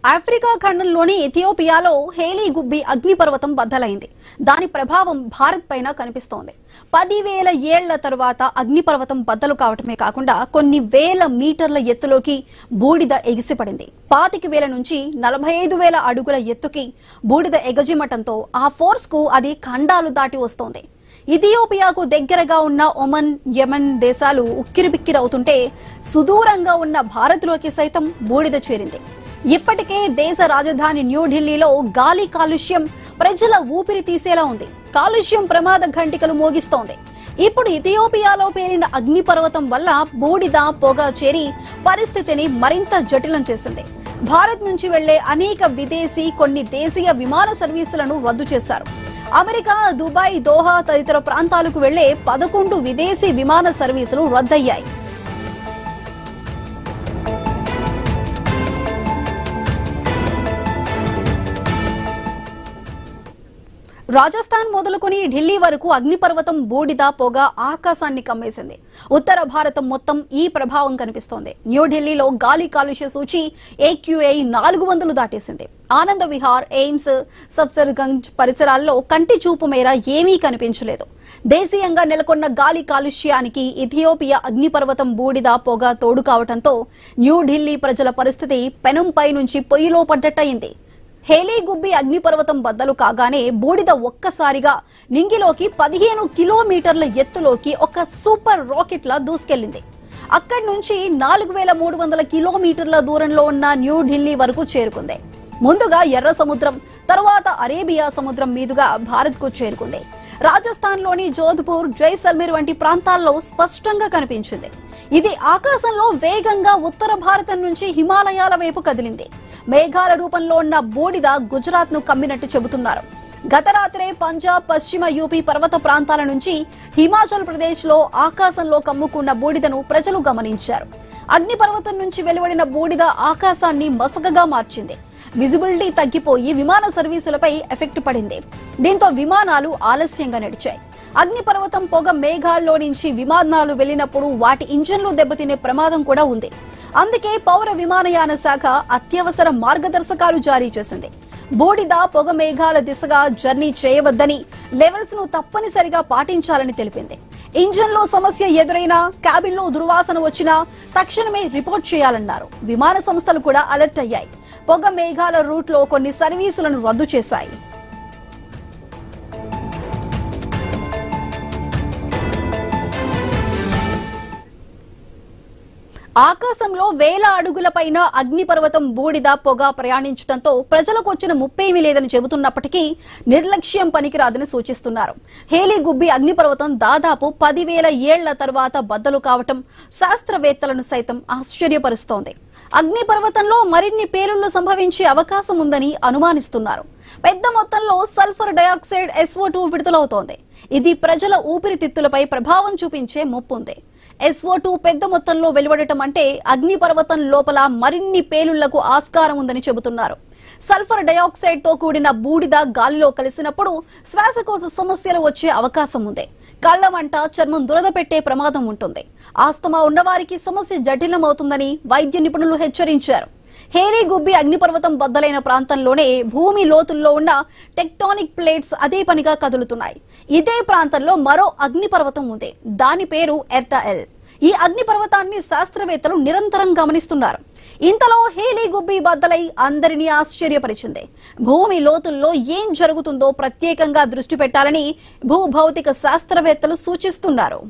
Africa ఖండంలోని ఇథియోపియాలో Haley Gubbi అగ్నిపర్వతం బద్దలైంది. దాని ప్రభావం భారత్ పైన కనిపిస్తోంది. 10,000 ఏళ్ల తరువాత అగ్నిపర్వతం బద్దలు కావటమే కాకుండా కొన్ని వేల మీటర్ల ఎత్తులోకి బూడిద ఎగిసిపడింది. 25,000 నుంచి 45,000 అడుగుల ఎత్తుకి బూడిద ఎగజిమటంతో ఆ ఫోర్స్ కు అది ఖండాలు దాటి వస్తోంది. ఇథియోపియాకు దగ్గరగా ఉన్న ఒమన్, యెమెన్ దేశాలు ఉక్కిరిబిక్కిరవుతుంటే సుదూరంగా ఉన్న భారత్లోకి సైతం బూడిద చేరింది. ఇప్పటికే దేశ రాజధాని న్యూఢిల్లీలో గాలి కాలుష్యం ప్రజల ఊపిరి తీసేలా ఉంది. కాలుష్యం ప్రమాద ఘంటికలు మోగిస్తోంది. ఇప్పుడు ఇథియోపియాలో పేలిన అగ్నిపర్వతం వల్ల బూడిద, పొగ చేరి పరిస్థితిని మరింత జటిలం చేసింది. భారత్ నుంచి వెళ్లే అనేక విదేశీ, కొన్ని దేశీయ విమాన సర్వీసులను రద్దు చేశారు. అమెరికా, దుబాయ్, దోహా తదితర ప్రాంతాలకు వెళ్లే 11 విదేశీ విమాన సర్వీసులు రద్దయ్యాయి. రాజస్థాన్ మొదలుకొని ఢిల్లీ వరకు అగ్నిపర్వతం బూడిద, పొగ ఆకాశాన్ని కమ్మేసింది. ఉత్తర భారతం మొత్తం ఈ ప్రభావం కనిపిస్తోంది. న్యూఢిల్లీలో గాలి కాలుష్య సూచి AQI 400 దాటేసింది. ఆనంద విహార్, ఎయిమ్స్, సఫ్సర్గంజ్ పరిసరాల్లో కంటి చూపు మేర ఏమీ కనిపించలేదు. దేశీయంగా నెలకొన్న గాలి కాలుష్యానికి ఇథియోపియా అగ్నిపర్వతం బూడిద, పొగ తోడు కావడంతో న్యూఢిల్లీ ప్రజల పరిస్థితి పెనంపై నుంచి పొయ్యిలో పడ్డట్టయింది. హేలీ గుబ్బి అగ్నిపర్వతం బద్దలు కాగానే బూడిద ఒక్కసారిగా నింగిలోకి 15 కిలోమీటర్ల ఎత్తులోకి ఒక సూపర్ రాకెట్ లా దూసుకెళ్లింది. అక్కడి నుంచి 4,300 కిలోమీటర్ల దూరంలో ఉన్న న్యూఢిల్లీ వరకు చేరుకుంది. ముందుగా ఎర్ర సముద్రం, తరువాత అరేబియా సముద్రం మీదుగా భారత్ కు చేరుకుంది. రాజస్థాన్లోని జోధ్పూర్, జైసల్మేర్ వంటి ప్రాంతాల్లో స్పష్టంగా కనిపించింది. ఇది ఆకాశంలో వేగంగా ఉత్తర భారతం నుంచి హిమాలయాల వైపు కదిలింది. మేఘాల రూపంలో ఉన్న బూడిద గుజరాత్ ను కమ్మినట్టు చెబుతున్నారు. గత రాత్రే పంజాబ్, పశ్చిమ యూపీ పర్వత ప్రాంతాల నుంచి హిమాచల్ ప్రదేశ్ లో ఆకాశంలో కమ్ముకున్న బూడిదను ప్రజలు గమనించారు. అగ్నిపర్వతం నుంచి వెలువడిన బూడిద ఆకాశాన్ని మసకగా మార్చింది. విజిబిలిటీ తగ్గిపోయి విమాన సర్వీసులపై ఎఫెక్ట్ పడింది. దీంతో విమానాలు ఆలస్యంగా నడిచాయి. అగ్నిపర్వతం పొగ మేఘాల్లో నుంచి విమానాలు వెళ్లినప్పుడు వాటి ఇంజన్లు దెబ్బతినే ప్రమాదం కూడా ఉంది. అందుకే పౌర విమానయాన శాఖ అత్యవసర మార్గదర్శకాలు జారీ చేసింది. బూడిద, పొగ మేఘాల దిశగా జర్నీ చేయవద్దని, లెవెల్స్ ను తప్పనిసరిగా పాటించాలని తెలిపింది. ఇంజన్లో సమస్య ఎదురైనా, క్యాబిన్లో దుర్వాసన వచ్చినా తక్షణమే రిపోర్ట్ చేయాలన్నారు. విమాన సంస్థలు కూడా అలర్ట్ అయ్యాయి. పొగ మేఘాల రూట్ లో కొన్ని సర్వీసులను రద్దు చేశాయి. ఆకాశంలో వేల అడుగుల పైన అగ్నిపర్వతం బూడిద, పొగ ప్రయాణించడంతో ప్రజలకు వచ్చిన ముప్పేమీ లేదని చెబుతున్నప్పటికీ నిర్లక్ష్యం పనికిరాదని సూచిస్తున్నారు. హేలీ గుబ్బి అగ్నిపర్వతం దాదాపు 10,000 ఏళ్ల తర్వాత బద్దలు కావటం శాస్త్రవేత్తలను సైతం ఆశ్చర్యపరుస్తోంది. అగ్నిపర్వతంలో మరిన్ని పేలుళ్లు సంభవించే అవకాశం ఉందని అనుమానిస్తున్నారు. పెద్ద మొత్తంలో సల్ఫర్ డయాక్సైడ్ SO2 విడుదలవుతోంది. ఇది ప్రజల ఊపిరితిత్తులపై ప్రభావం చూపించే ముప్పుంది. SO2 పెద్ద మొత్తంలో వెలువడటం అంటే అగ్నిపర్వతం లోపల మరిన్ని పేలుళ్లకు ఆస్కారం ఉందని చెబుతున్నారు. సల్ఫర్ డయాక్సైడ్ తో కూడిన బూడిద గాలిలో కలిసినప్పుడు శ్వాసకోశ సమస్యలు వచ్చే అవకాశం ఉంది. కళ్లమంట, చర్మం దురద పెట్టే ప్రమాదం ఉంటుంది. ఆస్తమా ఉన్నవారికి సమస్య జటిలమవుతుందని వైద్య నిపుణులు హెచ్చరించారు. హేలీ గుబ్బి అగ్నిపర్వతం బద్దలైన ప్రాంతంలోనే భూమి లోతుల్లో ఉన్న టెక్టానిక్ ప్లేట్స్ అదే పనిగా కదులుతున్నాయి. ఇదే ప్రాంతంలో మరో అగ్నిపర్వతం ఉంది. దాని పేరు ఎర్టాఎల్. ఈ అగ్నిపర్వతాన్ని శాస్త్రవేత్తలు నిరంతరం గమనిస్తున్నారు. ఇంతలో హేలీ గుబ్బి బద్దలై అందరినీ ఆశ్చర్యపరిచింది. భూమి లోతుల్లో ఏం జరుగుతుందో ప్రత్యేకంగా దృష్టి పెట్టాలని భూభౌతిక శాస్త్రవేత్తలు సూచిస్తున్నారు.